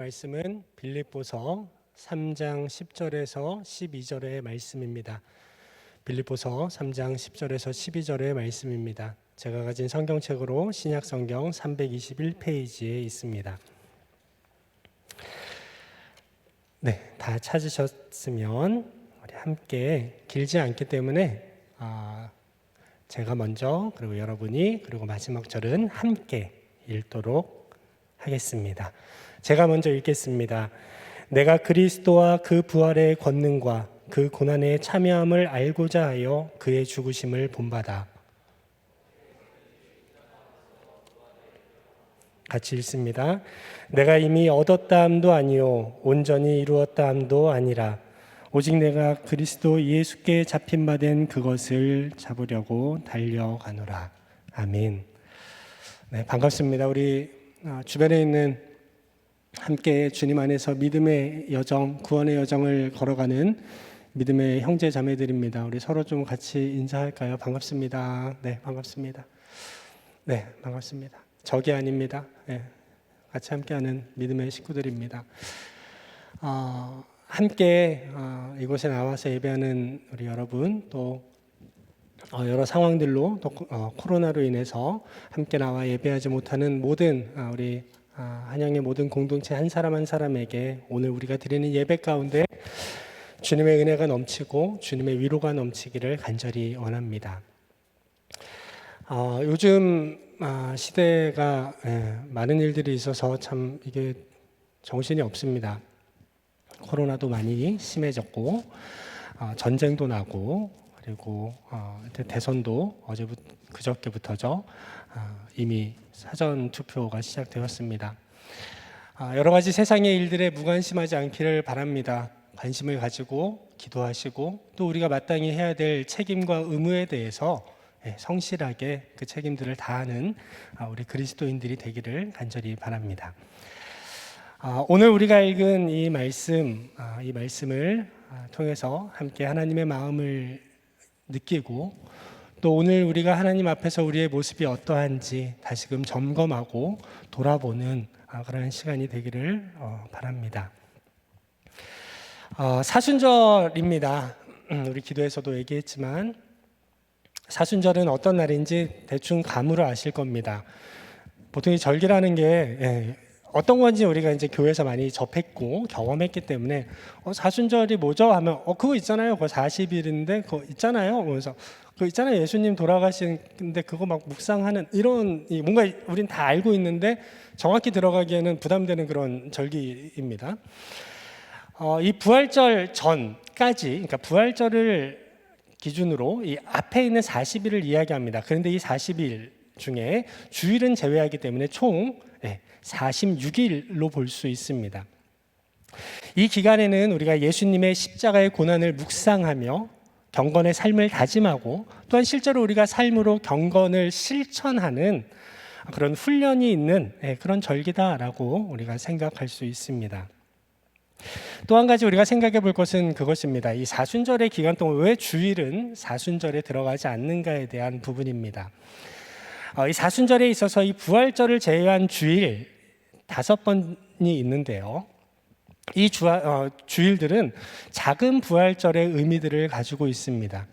말씀은 빌립보서 3장 10절에서 12절의 말씀입니다. 빌립보서 3장 10절에서 12절의 말씀입니다. 제가 가진 성경책으로 신약성경 321페이지에 있습니다. 네, 다 찾으셨으면 우리 함께 길지 않기 때문에 제가 먼저 그리고 여러분이 그리고 마지막 절은 함께 읽도록 하겠습니다. 제가 먼저 읽겠습니다. 내가 그리스도와 그 부활의 권능과 그 고난에 참여함을 알고자 하여 그의 죽으심을 본받아. 같이 읽습니다. 내가 이미 얻었다 함도 아니요 온전히 이루었다 함도 아니라 오직 내가 그리스도 예수께 잡힌 바 된 그것을 잡으려고 달려가노라. 아멘. 네, 반갑습니다. 우리 주변에 있는 함께 주님 안에서 믿음의 여정, 구원의 여정을 걸어가는 믿음의 형제 자매들입니다. 우리 서로 좀 같이 인사할까요? 반갑습니다. 네, 반갑습니다. 네, 반갑습니다. 적이 아닙니다. 네, 같이 함께하는 믿음의 식구들입니다. 함께 이곳에 나와서 예배하는 우리 여러분, 또 여러 상황들로 또 코로나로 인해서 함께 나와 예배하지 못하는 모든 우리 한양의 모든 공동체 한 사람 한 사람에게 오늘 우리가 드리는 예배 가운데 주님의 은혜가 넘치고 주님의 위로가 넘치기를 간절히 원합니다. 요즘 시대가 많은 일들이 있어서 참 이게 정신이 없습니다. 코로나도 많이 심해졌고 전쟁도 나고 그리고 대선도 그저께부터죠. 이미 사전 투표가 시작되었습니다. 여러 가지 세상의 일들에 무관심하지 않기를 바랍니다. 관심을 가지고 기도하시고 또 우리가 마땅히 해야 될 책임과 의무에 대해서 성실하게 그 책임들을 다하는 우리 그리스도인들이 되기를 간절히 바랍니다. 오늘 우리가 읽은 이 말씀을 통해서 함께 하나님의 마음을 느끼고 또 오늘 우리가 하나님 앞에서 우리의 모습이 어떠한지 다시금 점검하고 돌아보는 그런 시간이 되기를 바랍니다. 사순절입니다. 우리 기도에서도 얘기했지만 사순절은 어떤 날인지 대충 감으로 아실 겁니다. 보통 이 절기라는 게 어떤 건지 우리가 이제 교회에서 많이 접했고 경험했기 때문에 사순절이 뭐죠? 하면 그거 있잖아요. 그거 40일인데 그거 있잖아요. 그래서 그거 있잖아요. 예수님 돌아가시는데 그거 막 묵상하는 이런 뭔가 우린 다 알고 있는데 정확히 들어가기에는 부담되는 그런 절기입니다. 이 부활절 전까지 그러니까 부활절을 기준으로 이 앞에 있는 40일을 이야기합니다. 그런데 이 40일 중에 주일은 제외하기 때문에 총 46일로 볼 수 있습니다. 이 기간에는 우리가 예수님의 십자가의 고난을 묵상하며 경건의 삶을 다짐하고 또한 실제로 우리가 삶으로 경건을 실천하는 그런 훈련이 있는 그런 절기다라고 우리가 생각할 수 있습니다. 또 한 가지 우리가 생각해 볼 것은 그것입니다. 이 사순절의 기간 동안 왜 주일은 사순절에 들어가지 않는가에 대한 부분입니다. 이 사순절에 있어서 이 부활절을 제외한 주일 5번이 있는데요. 이 주일들은 작은 부활절의 의미들을 가지고 있습니다.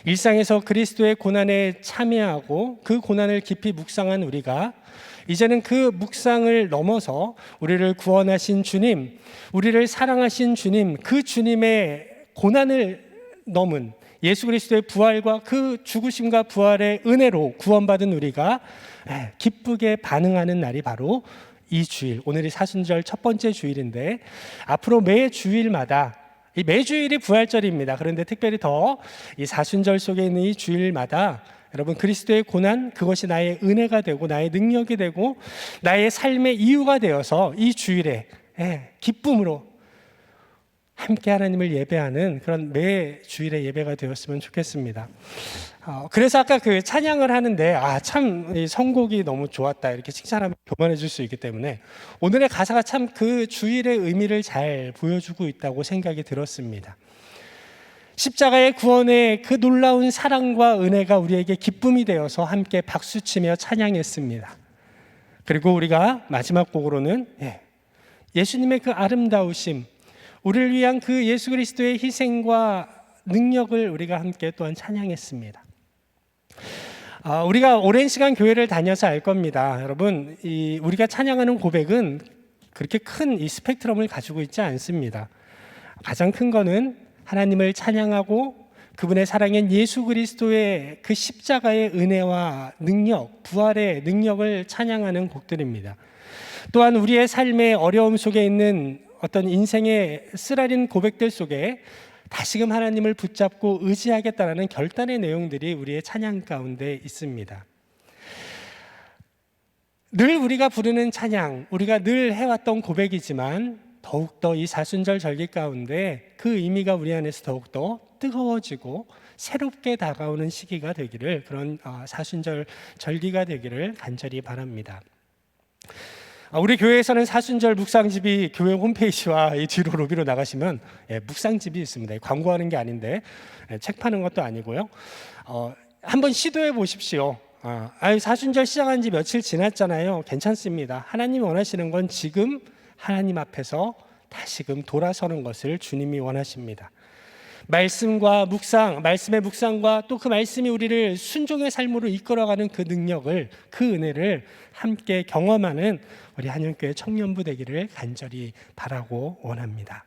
일상에서 그리스도의 고난에 참여하고 그 고난을 깊이 묵상한 우리가 이제는 그 묵상을 넘어서 우리를 구원하신 주님, 우리를 사랑하신 주님, 그 주님의 고난을 넘은 예수 그리스도의 부활과 그 죽으심과 부활의 은혜로 구원받은 우리가 기쁘게 반응하는 날이 바로 이 주일, 오늘이 사순절 첫 번째 주일인데 앞으로 매 주일마다 이 매주일이 부활절입니다. 그런데 특별히 더 이 사순절 속에 있는 이 주일마다 여러분 그리스도의 고난 그것이 나의 은혜가 되고 나의 능력이 되고 나의 삶의 이유가 되어서 이 주일에 기쁨으로 함께 하나님을 예배하는 그런 매 주일의 예배가 되었으면 좋겠습니다. 그래서 아까 그 찬양을 하는데 참 이 선곡이 너무 좋았다 이렇게 칭찬하면 교만해 줄 수 있기 때문에 오늘의 가사가 참 그 주일의 의미를 잘 보여주고 있다고 생각이 들었습니다. 십자가의 구원의 그 놀라운 사랑과 은혜가 우리에게 기쁨이 되어서 함께 박수치며 찬양했습니다. 그리고 우리가 마지막 곡으로는 예수님의 그 아름다우심, 우리를 위한 그 예수 그리스도의 희생과 능력을 우리가 함께 또한 찬양했습니다. 우리가 오랜 시간 교회를 다녀서 알 겁니다. 여러분, 우리가 찬양하는 고백은 그렇게 큰 이 스펙트럼을 가지고 있지 않습니다. 가장 큰 거는 하나님을 찬양하고 그분의 사랑인 예수 그리스도의 그 십자가의 은혜와 능력, 부활의 능력을 찬양하는 곡들입니다. 또한 우리의 삶의 어려움 속에 있는 어떤 인생의 쓰라린 고백들 속에 다시금 하나님을 붙잡고 의지하겠다라는 결단의 내용들이 우리의 찬양 가운데 있습니다. 늘 우리가 부르는 찬양, 우리가 늘 해왔던 고백이지만 더욱더 이 사순절 절기 가운데 그 의미가 우리 안에서 더욱더 뜨거워지고 새롭게 다가오는 시기가 되기를, 그런 사순절 절기가 되기를 간절히 바랍니다. 우리 교회에서는 사순절 묵상집이 교회 홈페이지와 이 뒤로 로비로 나가시면 묵상집이 있습니다. 광고하는 게 아닌데 책 파는 것도 아니고요. 한번 시도해 보십시오. 사순절 시작한 지 며칠 지났잖아요. 괜찮습니다. 하나님이 원하시는 건 지금 하나님 앞에서 다시금 돌아서는 것을 주님이 원하십니다. 말씀과 묵상, 말씀의 묵상과 또 그 말씀이 우리를 순종의 삶으로 이끌어가는 그 능력을, 그 은혜를 함께 경험하는 우리 한영교회 청년부 되기를 간절히 바라고 원합니다.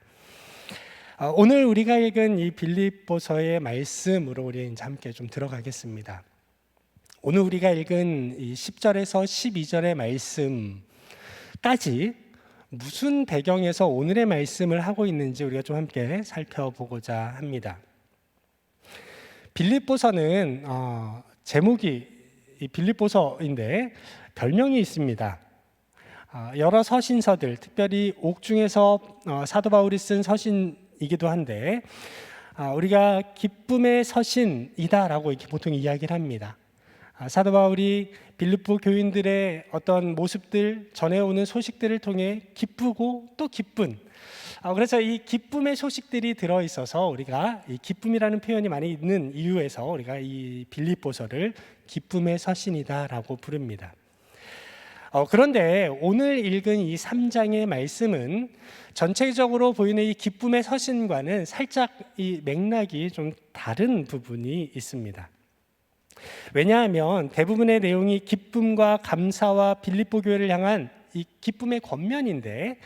오늘 우리가 읽은 이 빌립보서의 말씀으로 우리 이제 함께 좀 들어가겠습니다. 오늘 우리가 읽은 이 10절에서 12절의 말씀까지 무슨 배경에서 오늘의 말씀을 하고 있는지 우리가 좀 함께 살펴보고자 합니다. 빌립보서는 제목이 이 빌립보서인데 별명이 있습니다. 여러 서신서들, 특별히 옥중에서 사도 바울이 쓴 서신이기도 한데 우리가 기쁨의 서신이다라고 이렇게 보통 이야기를 합니다. 사도 바울이 빌립보 교인들의 어떤 모습들, 전해오는 소식들을 통해 기쁘고 또 기쁜, 그래서 이 기쁨의 소식들이 들어있어서 우리가 이 기쁨이라는 표현이 많이 있는 이유에서 우리가 이 빌립보서를 기쁨의 서신이다라고 부릅니다. 그런데 오늘 읽은 이 3장의 말씀은 전체적으로 보이는 이 기쁨의 서신과는 살짝 이 맥락이 좀 다른 부분이 있습니다. 왜냐하면 대부분의 내용이 기쁨과 감사와 빌립보 교회를 향한 이 기쁨의 겉면인데,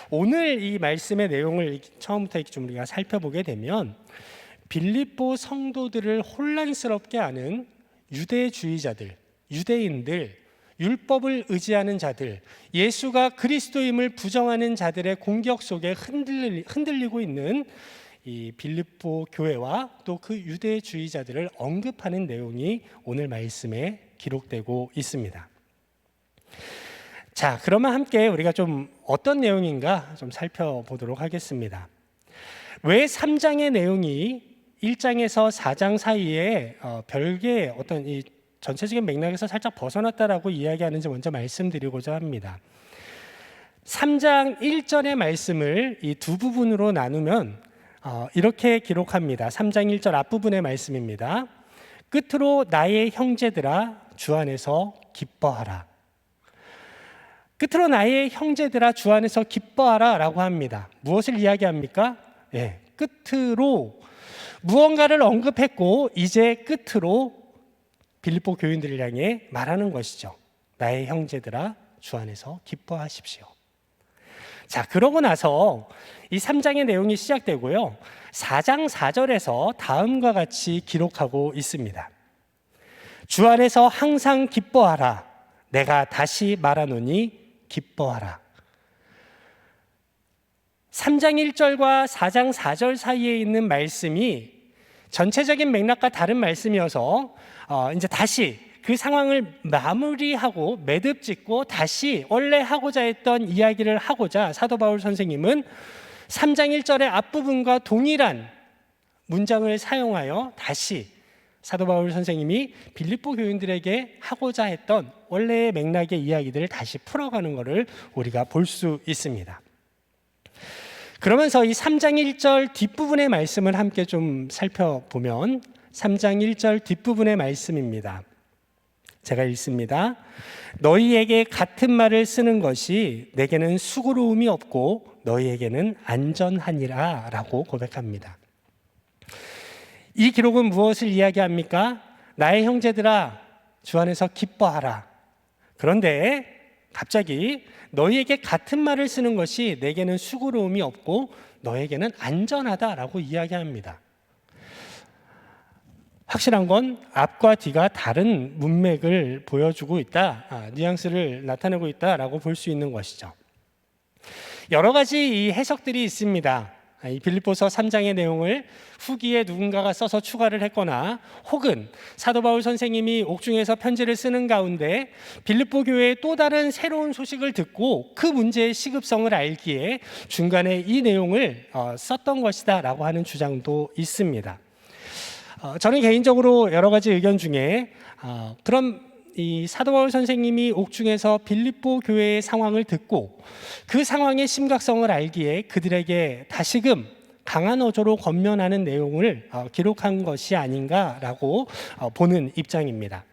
오늘 이 말씀의 내용을 처음부터 좀 우리가 살펴보게 되면 빌립보 성도들을 혼란스럽게 하는 유대주의자들, 유대인들, 율법을 의지하는 자들, 예수가 그리스도임을 부정하는 자들의 공격 속에 흔들리고 있는 이 빌립보 교회와 또 그 유대주의자들을 언급하는 내용이 오늘 말씀에 기록되고 있습니다. 자, 그러면 함께 우리가 좀 어떤 내용인가 좀 살펴보도록 하겠습니다. 왜 3장의 내용이 1장에서 4장 사이에 별개의 어떤 이 전체적인 맥락에서 살짝 벗어났다라고 이야기하는지 먼저 말씀드리고자 합니다. 3장 1절의 말씀을 이 두 부분으로 나누면 이렇게 기록합니다. 3장 1절 앞부분의 말씀입니다. 끝으로 나의 형제들아 주 안에서 기뻐하라. 끝으로 나의 형제들아 주 안에서 기뻐하라 라고 합니다. 무엇을 이야기합니까? 끝으로 무언가를 언급했고 이제 끝으로 빌립보 교인들을 향해 말하는 것이죠. 나의 형제들아 주 안에서 기뻐하십시오. 자, 그러고 나서 이 3장의 내용이 시작되고요. 4장 4절에서 다음과 같이 기록하고 있습니다. 주 안에서 항상 기뻐하라. 내가 다시 말하노니 기뻐하라. 3장 1절과 4장 4절 사이에 있는 말씀이 전체적인 맥락과 다른 말씀이어서 이제 다시 그 상황을 마무리하고 매듭 짓고 다시 원래 하고자 했던 이야기를 하고자 사도 바울 선생님은 3장 1절의 앞부분과 동일한 문장을 사용하여 다시 사도 바울 선생님이 빌립보 교인들에게 하고자 했던 원래의 맥락의 이야기들을 다시 풀어가는 것을 우리가 볼 수 있습니다. 그러면서 이 3장 1절 뒷부분의 말씀을 함께 좀 살펴보면 3장 1절 뒷부분의 말씀입니다. 제가 읽습니다. 너희에게 같은 말을 쓰는 것이 내게는 수고로움이 없고 너희에게는 안전하니라 라고 고백합니다. 이 기록은 무엇을 이야기합니까? 나의 형제들아, 주 안에서 기뻐하라. 그런데 갑자기 너희에게 같은 말을 쓰는 것이 내게는 수고로움이 없고 너에게는 안전하다라고 이야기합니다. 확실한 건 앞과 뒤가 다른 문맥을 보여주고 있다, 뉘앙스를 나타내고 있다라고 볼 수 있는 것이죠. 여러 가지 이 해석들이 있습니다. 이 빌립보서 3장의 내용을 후기에 누군가가 써서 추가를 했거나 혹은 사도 바울 선생님이 옥중에서 편지를 쓰는 가운데 빌립보 교회의 또 다른 새로운 소식을 듣고 그 문제의 시급성을 알기에 중간에 이 내용을 썼던 것이다 라고 하는 주장도 있습니다. 저는 개인적으로 여러 가지 의견 중에 그럼 이 사도 바울 선생님이 옥중에서 빌립보 교회의 상황을 듣고 그 상황의 심각성을 알기에 그들에게 다시금 강한 어조로 권면하는 내용을 기록한 것이 아닌가라고 보는 입장입니다.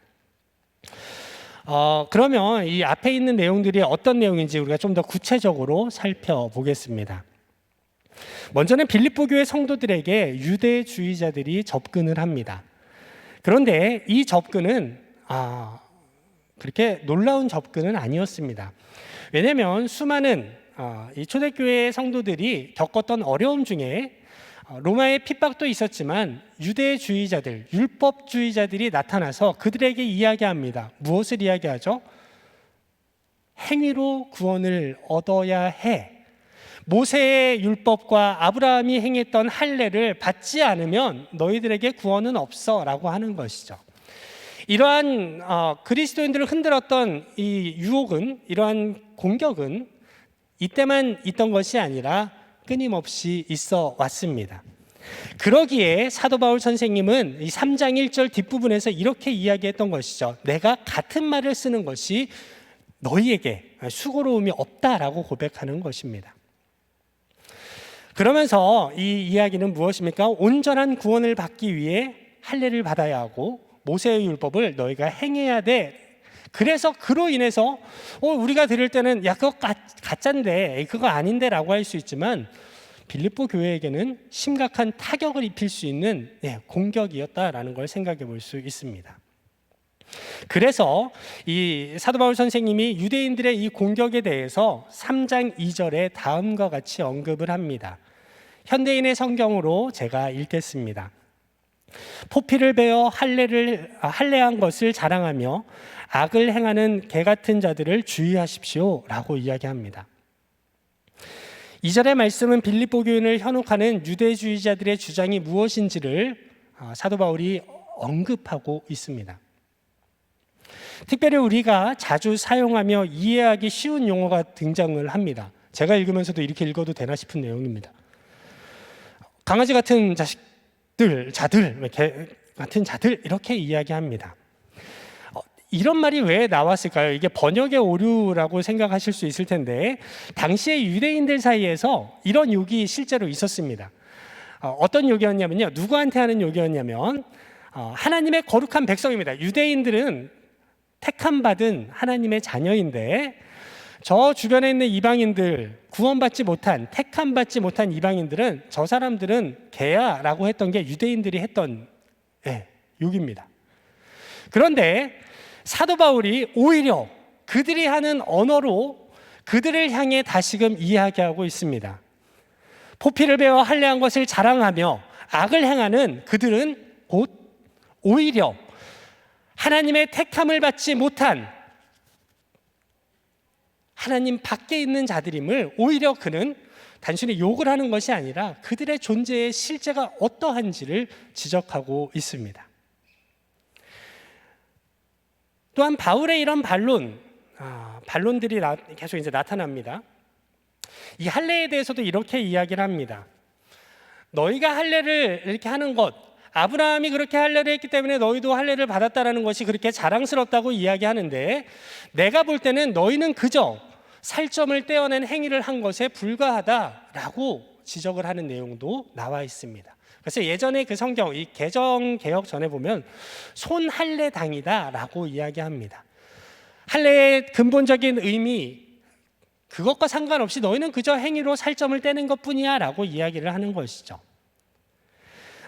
그러면 이 앞에 있는 내용들이 어떤 내용인지 우리가 좀 더 구체적으로 살펴보겠습니다. 먼저는 빌립보 교회 성도들에게 유대주의자들이 접근을 합니다. 그런데 이 접근은 그렇게 놀라운 접근은 아니었습니다. 왜냐하면 수많은 이 초대교회 성도들이 겪었던 어려움 중에 로마의 핍박도 있었지만 유대주의자들, 율법주의자들이 나타나서 그들에게 이야기합니다. 무엇을 이야기하죠? 행위로 구원을 얻어야 해. 모세의 율법과 아브라함이 행했던 할례를 받지 않으면 너희들에게 구원은 없어 라고 하는 것이죠. 이러한 그리스도인들을 흔들었던 이 유혹은, 이러한 공격은 이때만 있던 것이 아니라 끊임없이 있어 왔습니다. 그러기에 사도 바울 선생님은 이 3장 1절 뒷부분에서 이렇게 이야기했던 것이죠. 내가 같은 말을 쓰는 것이 너희에게 수고로움이 없다라고 고백하는 것입니다. 그러면서 이 이야기는 무엇입니까? 온전한 구원을 받기 위해 할례를 받아야 하고 모세의 율법을 너희가 행해야 돼. 그래서 그로 인해서 우리가 들을 때는 야 그거 가짜인데 그거 아닌데 라고 할 수 있지만 빌립보 교회에게는 심각한 타격을 입힐 수 있는 공격이었다라는 걸 생각해 볼 수 있습니다. 그래서 이 사도 바울 선생님이 유대인들의 이 공격에 대해서 3장 2절에 다음과 같이 언급을 합니다. 현대인의 성경으로 제가 읽겠습니다. 포피를 베어 할례한 것을 자랑하며 악을 행하는 개 같은 자들을 주의하십시오 라고 이야기합니다. 2절의 말씀은 빌립보 교인을 현혹하는 유대주의자들의 주장이 무엇인지를 사도 바울이 언급하고 있습니다. 특별히 우리가 자주 사용하며 이해하기 쉬운 용어가 등장을 합니다. 제가 읽으면서도 이렇게 읽어도 되나 싶은 내용입니다. 강아지 같은 자들, 개 같은 자들 이렇게 이야기합니다. 이런 말이 왜 나왔을까요? 이게 번역의 오류라고 생각하실 수 있을 텐데 당시의 유대인들 사이에서 이런 욕이 실제로 있었습니다. 어떤 욕이었냐면요. 누구한테 하는 욕이었냐면 하나님의 거룩한 백성입니다. 유대인들은 택함받은 하나님의 자녀인데 저 주변에 있는 이방인들, 구원받지 못한, 택함받지 못한 이방인들은 저 사람들은 개야 라고 했던 게 유대인들이 했던 욕입니다. 그런데 사도 바울이 오히려 그들이 하는 언어로 그들을 향해 다시금 이야기하고 있습니다. 포피를 베어 할례한 것을 자랑하며 악을 행하는 그들은 곧 오히려 하나님의 택함을 받지 못한 하나님 밖에 있는 자들임을 오히려 그는 단순히 욕을 하는 것이 아니라 그들의 존재의 실제가 어떠한지를 지적하고 있습니다. 또한 바울의 이런 반론들이 계속 이제 나타납니다. 이 할례에 대해서도 이렇게 이야기를 합니다. 너희가 할례를 이렇게 하는 것, 아브라함이 그렇게 할례를 했기 때문에 너희도 할례를 받았다라는 것이 그렇게 자랑스럽다고 이야기하는데 내가 볼 때는 너희는 그저 살점을 떼어낸 행위를 한 것에 불과하다라고 지적을 하는 내용도 나와 있습니다. 그래서 예전에 그 성경, 이 개정 개혁 전에 보면 손할례당이다라고 이야기합니다. 할례의 근본적인 의미, 그것과 상관없이 너희는 그저 행위로 살점을 떼는 것뿐이야 라고 이야기를 하는 것이죠.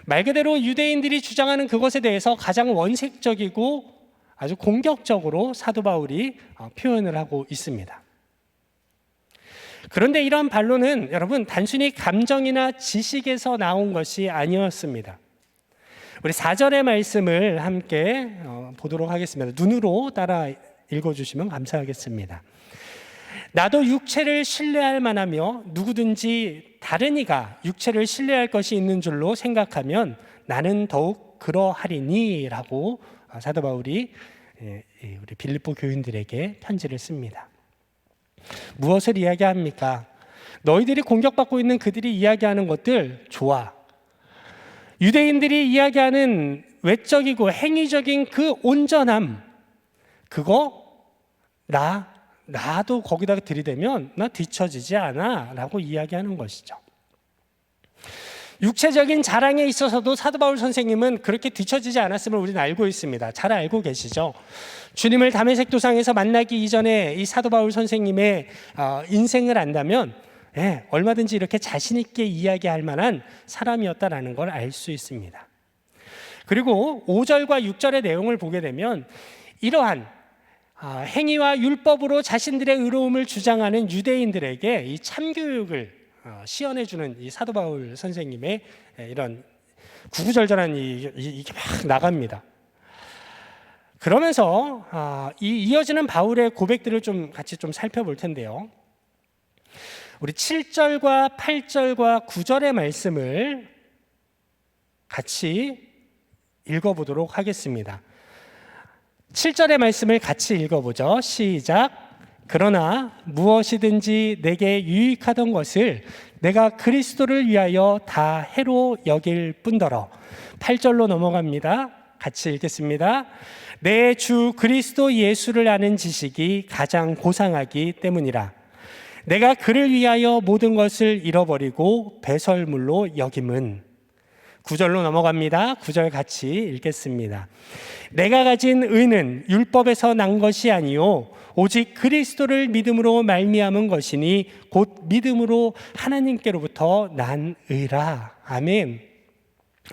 말 그대로 유대인들이 주장하는 그것에 대해서 가장 원색적이고 아주 공격적으로 사도 바울이 표현을 하고 있습니다. 그런데 이러한 반론은 여러분 단순히 감정이나 지식에서 나온 것이 아니었습니다. 우리 4절의 말씀을 함께 보도록 하겠습니다. 눈으로 따라 읽어주시면 감사하겠습니다. 나도 육체를 신뢰할 만하며 누구든지 다른 이가 육체를 신뢰할 것이 있는 줄로 생각하면 나는 더욱 그러하리니 라고 사도 바울이 우리 빌립보 교인들에게 편지를 씁니다. 무엇을 이야기합니까? 너희들이 공격받고 있는 그들이 이야기하는 것들 좋아. 유대인들이 이야기하는 외적이고 행위적인 그 온전함, 그거 나도 거기다 들이대면 나 뒤처지지 않아 라고 이야기하는 것이죠. 육체적인 자랑에 있어서도 사도 바울 선생님은 그렇게 뒤처지지 않았음을 우리는 알고 있습니다. 잘 알고 계시죠? 주님을 다메섹 도상에서 만나기 이전에 이 사도 바울 선생님의 인생을 안다면 얼마든지 이렇게 자신 있게 이야기할 만한 사람이었다라는 걸 알 수 있습니다. 그리고 5절과 6절의 내용을 보게 되면 이러한 행위와 율법으로 자신들의 의로움을 주장하는 유대인들에게 이 참교육을 시연해주는 이 사도 바울 선생님의 이런 구구절절한 이게 막 나갑니다. 그러면서 이어지는 바울의 고백들을 좀 같이 좀 살펴볼 텐데요. 우리 7절과 8절과 9절의 말씀을 같이 읽어보도록 하겠습니다. 7절의 말씀을 같이 읽어보죠. 시작. 그러나 무엇이든지 내게 유익하던 것을 내가 그리스도를 위하여 다 해로 여길 뿐더러 8절로 넘어갑니다. 같이 읽겠습니다. 내 주 그리스도 예수를 아는 지식이 가장 고상하기 때문이라. 내가 그를 위하여 모든 것을 잃어버리고 배설물로 여김은 9절로 넘어갑니다. 9절 같이 읽겠습니다. 내가 가진 의는 율법에서 난 것이 아니요 오직 그리스도를 믿음으로 말미암은 것이니 곧 믿음으로 하나님께로부터 난 의라. 아멘.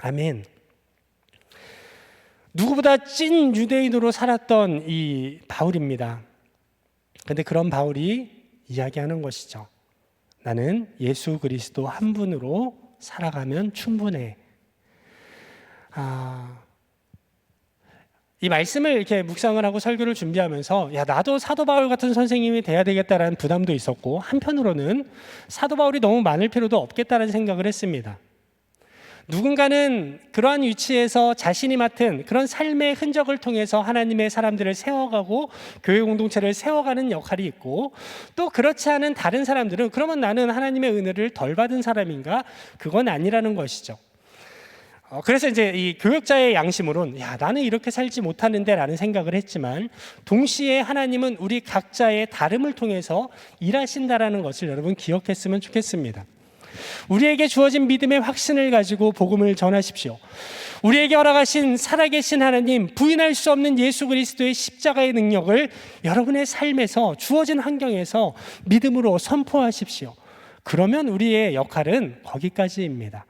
아멘. 누구보다 찐 유대인으로 살았던 이 바울입니다. 그런데 그런 바울이 이야기하는 것이죠. 나는 예수 그리스도 한 분으로 살아가면 충분해. 이 말씀을 이렇게 묵상을 하고 설교를 준비하면서 나도 사도 바울 같은 선생님이 돼야 되겠다라는 부담도 있었고, 한편으로는 사도 바울이 너무 많을 필요도 없겠다는 생각을 했습니다. 누군가는 그러한 위치에서 자신이 맡은 그런 삶의 흔적을 통해서 하나님의 사람들을 세워가고 교회 공동체를 세워가는 역할이 있고, 또 그렇지 않은 다른 사람들은 그러면 나는 하나님의 은혜를 덜 받은 사람인가? 그건 아니라는 것이죠. 그래서 이제 이 교역자의 양심으로는 나는 이렇게 살지 못하는데 라는 생각을 했지만, 동시에 하나님은 우리 각자의 다름을 통해서 일하신다라는 것을 여러분 기억했으면 좋겠습니다. 우리에게 주어진 믿음의 확신을 가지고 복음을 전하십시오. 우리에게 허락하신 살아계신 하나님, 부인할 수 없는 예수 그리스도의 십자가의 능력을 여러분의 삶에서 주어진 환경에서 믿음으로 선포하십시오. 그러면 우리의 역할은 거기까지입니다.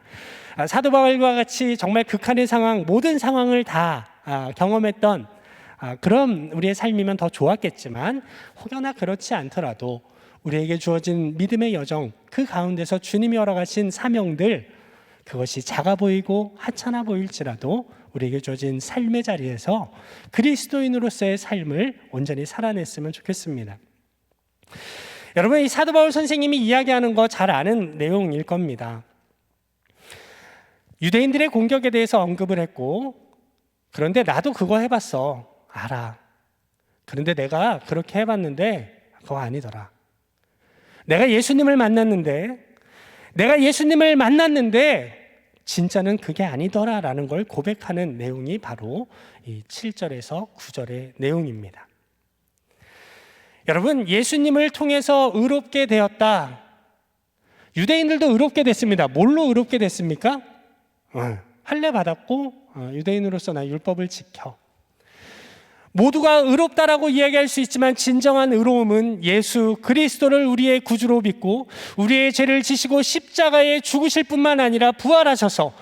사도 바울과 같이 정말 극한의 상황, 모든 상황을 다 경험했던 그런 우리의 삶이면 더 좋았겠지만, 혹여나 그렇지 않더라도 우리에게 주어진 믿음의 여정, 그 가운데서 주님이 허락하신 사명들, 그것이 작아 보이고 하찮아 보일지라도 우리에게 주어진 삶의 자리에서 그리스도인으로서의 삶을 온전히 살아냈으면 좋겠습니다. 여러분, 이 사도 바울 선생님이 이야기하는 거 잘 아는 내용일 겁니다. 유대인들의 공격에 대해서 언급을 했고, 그런데 나도 그거 해봤어. 알아. 그런데 내가 그렇게 해봤는데 그거 아니더라. 내가 예수님을 만났는데 진짜는 그게 아니더라라는 걸 고백하는 내용이 바로 이 7절에서 9절의 내용입니다. 여러분, 예수님을 통해서 의롭게 되었다. 유대인들도 의롭게 됐습니다. 뭘로 의롭게 됐습니까? 할례 받았고 유대인으로서 나 율법을 지켜. 모두가 의롭다라고 이야기할 수 있지만 진정한 의로움은 예수 그리스도를 우리의 구주로 믿고 우리의 죄를 지시고 십자가에 죽으실 뿐만 아니라 부활하셔서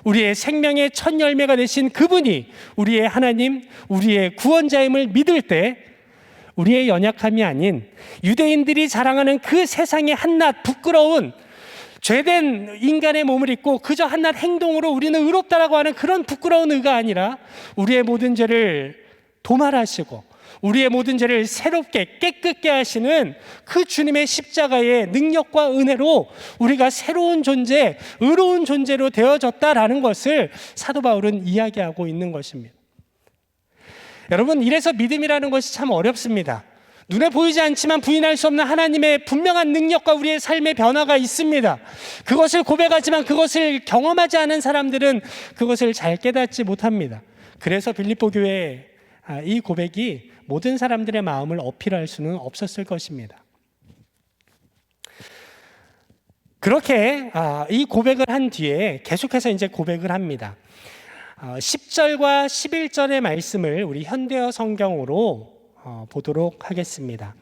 우리의 생명의 첫 열매가 되신 그분이 우리의 하나님, 우리의 구원자임을 믿을 때 우리의 연약함이 아닌 유대인들이 자랑하는 그 세상의 한낱 부끄러운 죄된 인간의 몸을 입고 그저 한낱 행동으로 우리는 의롭다라고 하는 그런 부끄러운 의가 아니라 우리의 모든 죄를 도말하시고 우리의 모든 죄를 새롭게 깨끗게 하시는 그 주님의 십자가의 능력과 은혜로 우리가 새로운 존재, 의로운 존재로 되어졌다라는 것을 사도 바울은 이야기하고 있는 것입니다. 여러분, 이래서 믿음이라는 것이 참 어렵습니다. 눈에 보이지 않지만 부인할 수 없는 하나님의 분명한 능력과 우리의 삶의 변화가 있습니다. 그것을 고백하지만 그것을 경험하지 않은 사람들은 그것을 잘 깨닫지 못합니다. 그래서 빌립보 교회의 이 고백이 모든 사람들의 마음을 어필할 수는 없었을 것입니다. 그렇게 이 고백을 한 뒤에 계속해서 이제 고백을 합니다. 10절과 11절의 말씀을 우리 현대어 성경으로 보도록 하겠습니다.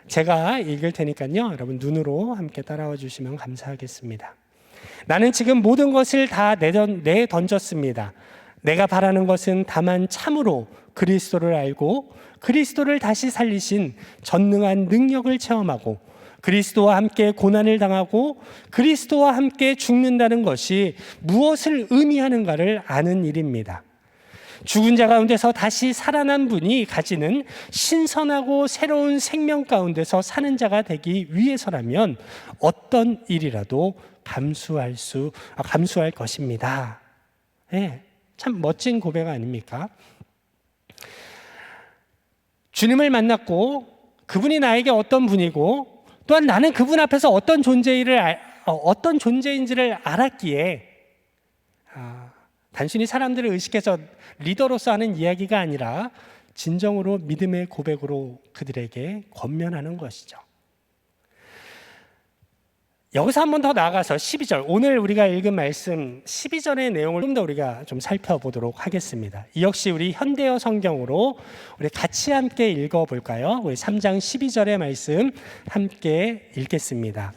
제가 읽을 테니까요, 여러분 눈으로 함께 따라와 주시면 감사하겠습니다. 나는 지금 모든 것을 다 내던졌습니다. 내가 바라는 것은 다만 참으로 그리스도를 알고 그리스도를 다시 살리신 전능한 능력을 체험하고 그리스도와 함께 고난을 당하고 그리스도와 함께 죽는다는 것이 무엇을 의미하는가를 아는 일입니다. 죽은 자 가운데서 다시 살아난 분이 가지는 신선하고 새로운 생명 가운데서 사는 자가 되기 위해서라면 어떤 일이라도 감수할 것입니다. 네, 참 멋진 고백 아닙니까? 주님을 만났고 그분이 나에게 어떤 분이고 또한 나는 그분 앞에서 어떤 존재인지를 알았기에 단순히 사람들을 의식해서 리더로서 하는 이야기가 아니라 진정으로 믿음의 고백으로 그들에게 권면하는 것이죠. 여기서 한 번 더 나아가서 12절, 오늘 우리가 읽은 말씀 12절의 내용을 좀 더 우리가 좀 살펴보도록 하겠습니다. 이 역시 우리 현대어 성경으로 우리 같이 함께 읽어볼까요? 우리 3장 12절의 말씀 함께 읽겠습니다.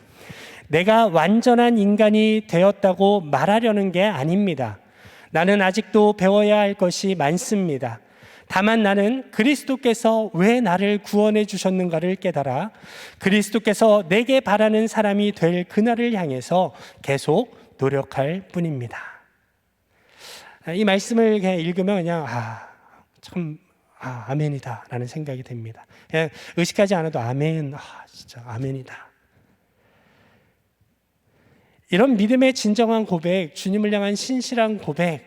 내가 완전한 인간이 되었다고 말하려는 게 아닙니다. 나는 아직도 배워야 할 것이 많습니다. 다만 나는 그리스도께서 왜 나를 구원해 주셨는가를 깨달아 그리스도께서 내게 바라는 사람이 될 그날을 향해서 계속 노력할 뿐입니다. 이 말씀을 그냥 읽으면 그냥 아멘이다 라는 생각이 듭니다. 그냥 의식하지 않아도 아멘, 진짜 아멘이다. 이런 믿음의 진정한 고백, 주님을 향한 신실한 고백,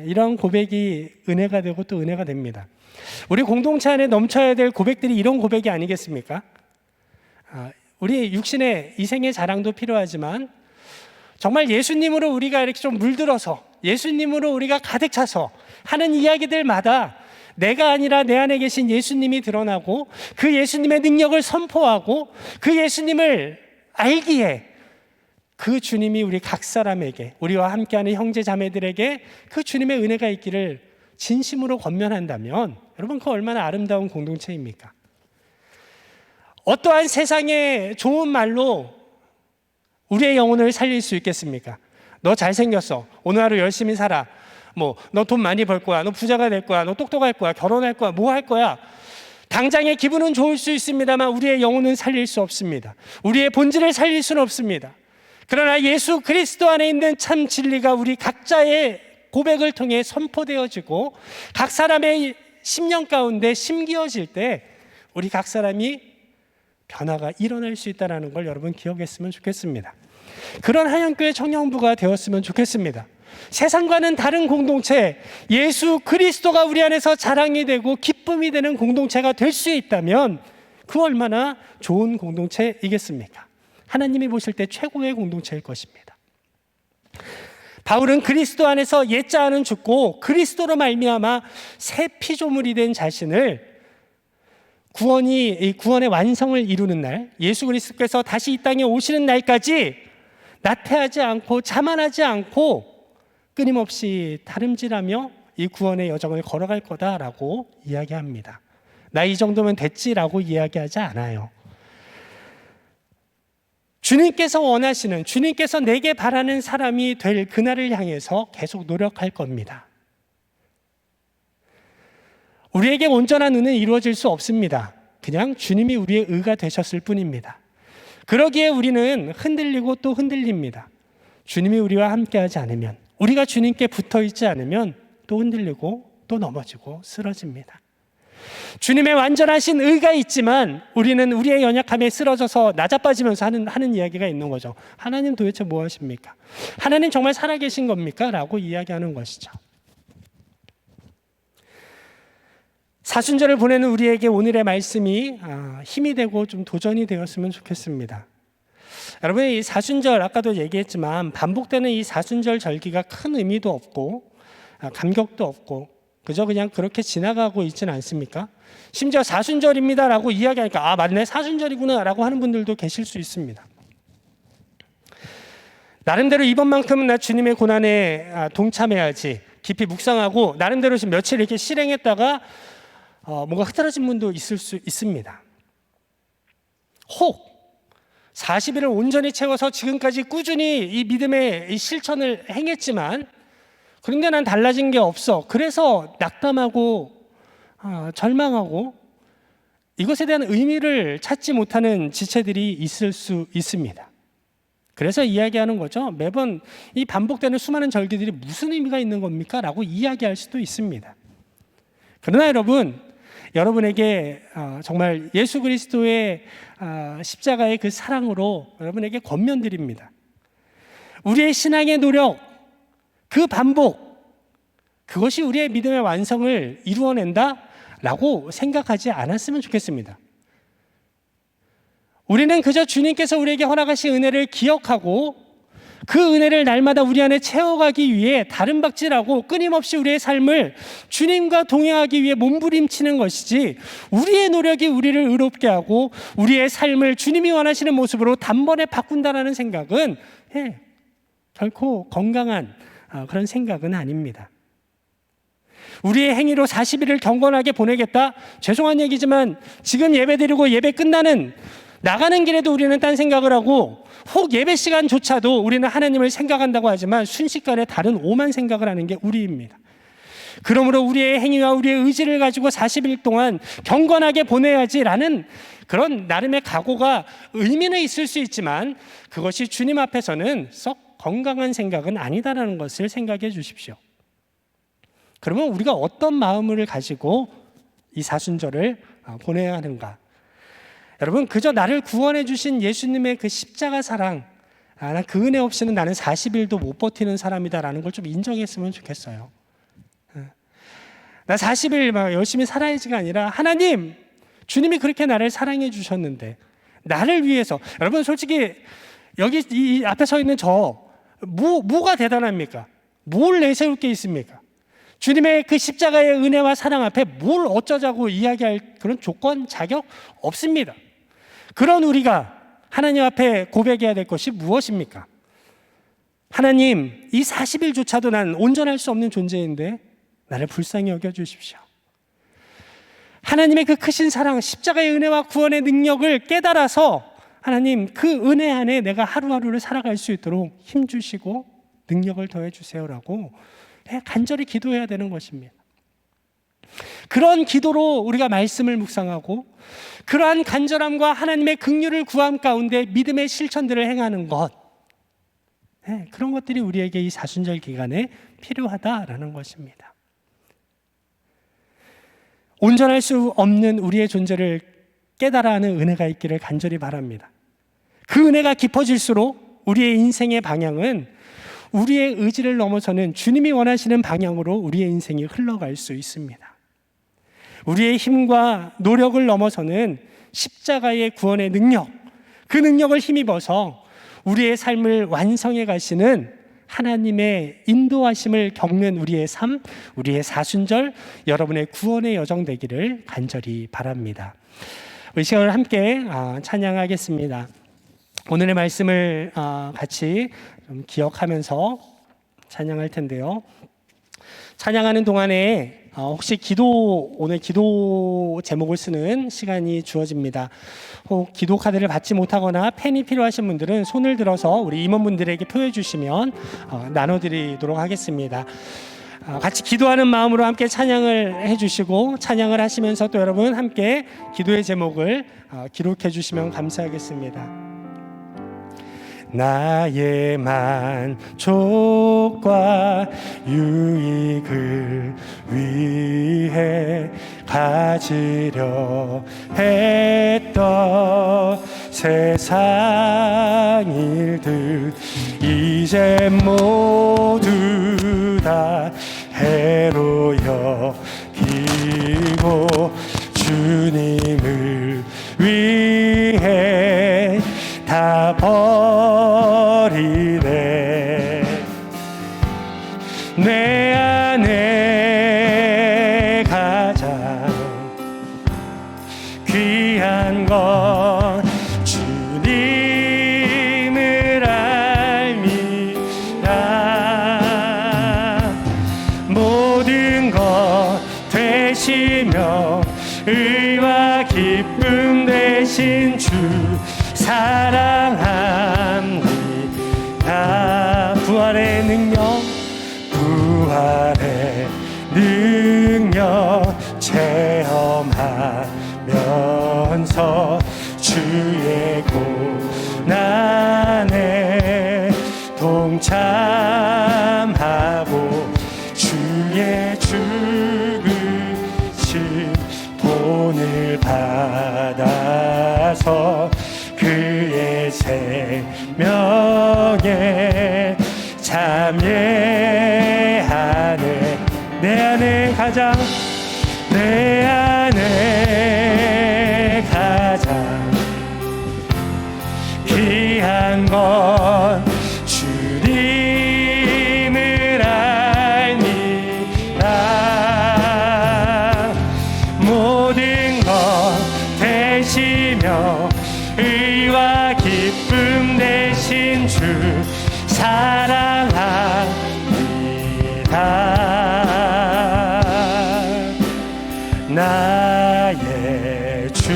이런 고백이 은혜가 되고 또 은혜가 됩니다. 우리 공동체 안에 넘쳐야 될 고백들이 이런 고백이 아니겠습니까? 우리 육신의 이생의 자랑도 필요하지만 정말 예수님으로 우리가 이렇게 좀 물들어서 예수님으로 우리가 가득 차서 하는 이야기들마다 내가 아니라 내 안에 계신 예수님이 드러나고 그 예수님의 능력을 선포하고 그 예수님을 알기에 그 주님이 우리 각 사람에게, 우리와 함께하는 형제 자매들에게 그 주님의 은혜가 있기를 진심으로 권면한다면 여러분, 그 얼마나 아름다운 공동체입니까? 어떠한 세상의 좋은 말로 우리의 영혼을 살릴 수 있겠습니까? 너 잘생겼어, 오늘 하루 열심히 살아, 너 돈 많이 벌 거야, 너 부자가 될 거야, 너 똑똑할 거야, 결혼할 거야, 뭐 할 거야. 당장의 기분은 좋을 수 있습니다만 우리의 영혼은 살릴 수 없습니다. 우리의 본질을 살릴 수는 없습니다. 그러나 예수 그리스도 안에 있는 참 진리가 우리 각자의 고백을 통해 선포되어지고 각 사람의 심령 가운데 심기어질 때 우리 각 사람이 변화가 일어날 수 있다는 걸 여러분 기억했으면 좋겠습니다. 그런 한양교회 청년부가 되었으면 좋겠습니다. 세상과는 다른 공동체, 예수 그리스도가 우리 안에서 자랑이 되고 기쁨이 되는 공동체가 될 수 있다면 그 얼마나 좋은 공동체이겠습니까? 하나님이 보실 때 최고의 공동체일 것입니다. 바울은 그리스도 안에서 옛자아는 죽고 그리스도로 말미암아 새 피조물이 된 자신을 이 구원의 완성을 이루는 날, 예수 그리스도께서 다시 이 땅에 오시는 날까지 나태하지 않고 자만하지 않고 끊임없이 다름질하며 이 구원의 여정을 걸어갈 거다라고 이야기합니다. 나 이 정도면 됐지라고 이야기하지 않아요. 주님께서 원하시는, 주님께서 내게 바라는 사람이 될 그날을 향해서 계속 노력할 겁니다. 우리에게 온전한 의는 이루어질 수 없습니다. 그냥 주님이 우리의 의가 되셨을 뿐입니다. 그러기에 우리는 흔들리고 또 흔들립니다. 주님이 우리와 함께하지 않으면, 우리가 주님께 붙어 있지 않으면 또 흔들리고 또 넘어지고 쓰러집니다. 주님의 완전하신 의가 있지만 우리는 우리의 연약함에 쓰러져서 낮아빠지면서 하는 이야기가 있는 거죠. 하나님 도대체 뭐 하십니까? 하나님 정말 살아계신 겁니까? 라고 이야기하는 것이죠. 사순절을 보내는 우리에게 오늘의 말씀이 힘이 되고 좀 도전이 되었으면 좋겠습니다. 여러분, 이 사순절, 아까도 얘기했지만 반복되는 이 사순절 절기가 큰 의미도 없고 감격도 없고 그저 그냥 그렇게 지나가고 있지는 않습니까? 심지어 사순절입니다라고 이야기하니까 맞네, 사순절이구나 라고 하는 분들도 계실 수 있습니다. 나름대로 이번만큼은 나 주님의 고난에 동참해야지 깊이 묵상하고 나름대로 지금 며칠 이렇게 실행했다가 뭔가 흐트러진 분도 있을 수 있습니다. 혹 40일을 온전히 채워서 지금까지 꾸준히 이 믿음의 이 실천을 행했지만 그런데 난 달라진 게 없어. 그래서 낙담하고 절망하고 이것에 대한 의미를 찾지 못하는 지체들이 있을 수 있습니다. 그래서 이야기하는 거죠. 매번 이 반복되는 수많은 절기들이 무슨 의미가 있는 겁니까? 라고 이야기할 수도 있습니다. 그러나 여러분에게 정말 예수 그리스도의 십자가의 그 사랑으로 여러분에게 권면드립니다. 우리의 신앙의 노력, 그 반복, 그것이 우리의 믿음의 완성을 이루어낸다라고 생각하지 않았으면 좋겠습니다. 우리는 그저 주님께서 우리에게 허락하신 은혜를 기억하고 그 은혜를 날마다 우리 안에 채워가기 위해 다름박질하고 끊임없이 우리의 삶을 주님과 동행하기 위해 몸부림치는 것이지, 우리의 노력이 우리를 의롭게 하고 우리의 삶을 주님이 원하시는 모습으로 단번에 바꾼다라는 생각은 결코 건강한 그런 생각은 아닙니다. 우리의 행위로 40일을 경건하게 보내겠다? 죄송한 얘기지만 지금 예배드리고 예배 끝나는 나가는 길에도 우리는 딴 생각을 하고 혹 예배 시간조차도 우리는 하나님을 생각한다고 하지만 순식간에 다른 오만 생각을 하는 게 우리입니다. 그러므로 우리의 행위와 우리의 의지를 가지고 40일 동안 경건하게 보내야지라는 그런 나름의 각오가 의미는 있을 수 있지만 그것이 주님 앞에서는 썩 건강한 생각은 아니다라는 것을 생각해 주십시오. 그러면 우리가 어떤 마음을 가지고 이 사순절을 보내야 하는가? 여러분, 그저 나를 구원해 주신 예수님의 그 십자가 사랑, 그 은혜 없이는 나는 40일도 못 버티는 사람이다라는 걸 좀 인정했으면 좋겠어요. 나 40일 막 열심히 살아야지가 아니라 하나님, 주님이 그렇게 나를 사랑해 주셨는데 나를 위해서, 여러분 솔직히 여기 이 앞에 서 있는 뭐가 대단합니까? 뭘 내세울 게 있습니까? 주님의 그 십자가의 은혜와 사랑 앞에 뭘 어쩌자고 이야기할 그런 조건, 자격 없습니다. 그런 우리가 하나님 앞에 고백해야 될 것이 무엇입니까? 하나님, 이 40일조차도 난 온전할 수 없는 존재인데 나를 불쌍히 여겨주십시오. 하나님의 그 크신 사랑, 십자가의 은혜와 구원의 능력을 깨달아서 하나님, 그 은혜 안에 내가 하루하루를 살아갈 수 있도록 힘주시고 능력을 더해주세요라고 간절히 기도해야 되는 것입니다. 그런 기도로 우리가 말씀을 묵상하고 그러한 간절함과 하나님의 긍휼을 구함 가운데 믿음의 실천들을 행하는 것, 그런 것들이 우리에게 이 사순절 기간에 필요하다라는 것입니다. 온전할 수 없는 우리의 존재를 깨달아 하는 은혜가 있기를 간절히 바랍니다. 그 은혜가 깊어질수록 우리의 인생의 방향은 우리의 의지를 넘어서는 주님이 원하시는 방향으로 우리의 인생이 흘러갈 수 있습니다. 우리의 힘과 노력을 넘어서는 십자가의 구원의 능력, 그 능력을 힘입어서 우리의 삶을 완성해 가시는 하나님의 인도하심을 겪는 우리의 삶, 우리의 사순절, 여러분의 구원의 여정 되기를 간절히 바랍니다. 우리 시간을 함께 찬양하겠습니다. 오늘의 말씀을 같이 좀 기억하면서 찬양할 텐데요. 찬양하는 동안에 혹시 오늘 기도 제목을 쓰는 시간이 주어집니다. 혹 기도 카드를 받지 못하거나 펜이 필요하신 분들은 손을 들어서 우리 임원분들에게 표해 주시면 나눠드리도록 하겠습니다. 같이 기도하는 마음으로 함께 찬양을 해주시고, 찬양을 하시면서 또 여러분 함께 기도의 제목을 기록해 주시면 감사하겠습니다. 나의 만족과 유익을 위해 가지려 했던 세상 일들 이제 모두 다 해로 여기고 주님을 위해 다 버리네. 내 안에 가장 귀한 건 주님을 알미라. 모든 것 되시며 의와 기쁨 되신 주 사랑합니다. 부활의 능력 체험하면서 주의 고난에 동참하고 주의 죽으신 본을 받아서 그의 생명에 참여하네. 내 안에 가장 귀한 건 주님을 알미라. 모든 것 되시며 의와 기쁨 되신 주 사랑합니다. 나의 주.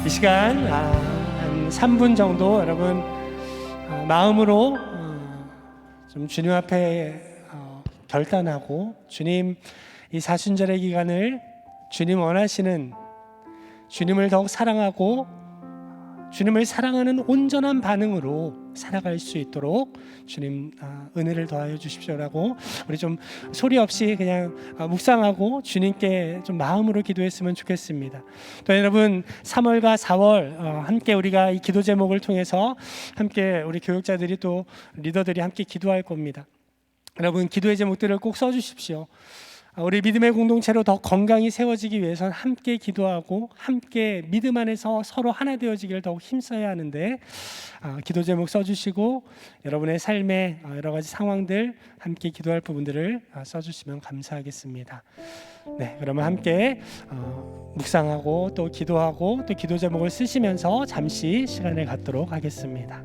이 시간 한 3분 정도 여러분 마음으로 좀 주님 앞에 결단하고, 주님 이 사순절의 기간을 주님 원하시는, 주님을 더욱 사랑하고 주님을 사랑하는 온전한 반응으로 살아갈 수 있도록 주님 은혜를 더하여 주십시오라고 우리 좀 소리 없이 그냥 묵상하고 주님께 좀 마음으로 기도했으면 좋겠습니다. 또 여러분 3월과 4월 함께 우리가 이 기도 제목을 통해서 함께 우리 교육자들이 또 리더들이 함께 기도할 겁니다. 여러분 기도의 제목들을 꼭 써주십시오. 우리 믿음의 공동체로 더 건강히 세워지기 위해서는 함께 기도하고 함께 믿음 안에서 서로 하나 되어지기를 더욱 힘써야 하는데, 기도 제목 써주시고 여러분의 삶의 여러 가지 상황들 함께 기도할 부분들을 써주시면 감사하겠습니다. 네, 그러면 함께 묵상하고 또 기도하고 또 기도 제목을 쓰시면서 잠시 시간을 갖도록 하겠습니다.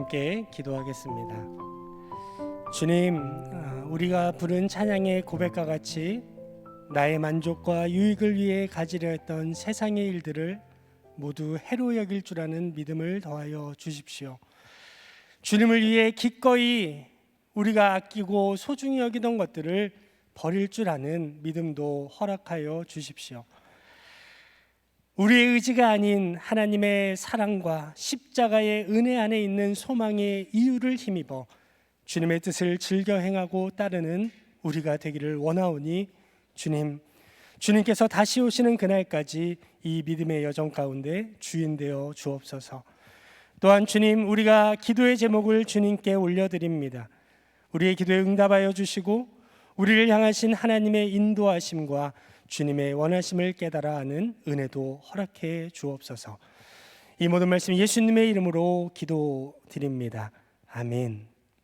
함께 기도하겠습니다. 주님, 우리가 부른 찬양의 고백과 같이 나의 만족과 유익을 위해 가지려 했던 세상의 일들을 모두 해로 여길 줄 아는 믿음을 더하여 주십시오. 주님을 위해 기꺼이 우리가 아끼고 소중히 여기던 것들을 버릴 줄 아는 믿음도 허락하여 주십시오. 우리의 의지가 아닌 하나님의 사랑과 십자가의 은혜 안에 있는 소망의 이유를 힘입어 주님의 뜻을 즐겨 행하고 따르는 우리가 되기를 원하오니 주님께서 다시 오시는 그날까지 이 믿음의 여정 가운데 주인 되어 주옵소서. 또한 주님, 우리가 기도의 제목을 주님께 올려드립니다. 우리의 기도에 응답하여 주시고 우리를 향하신 하나님의 인도하심과 주님의 원하심을 깨달아 아는 은혜도 허락해 주옵소서. 이 모든 말씀 예수님의 이름으로 기도드립니다. 아멘.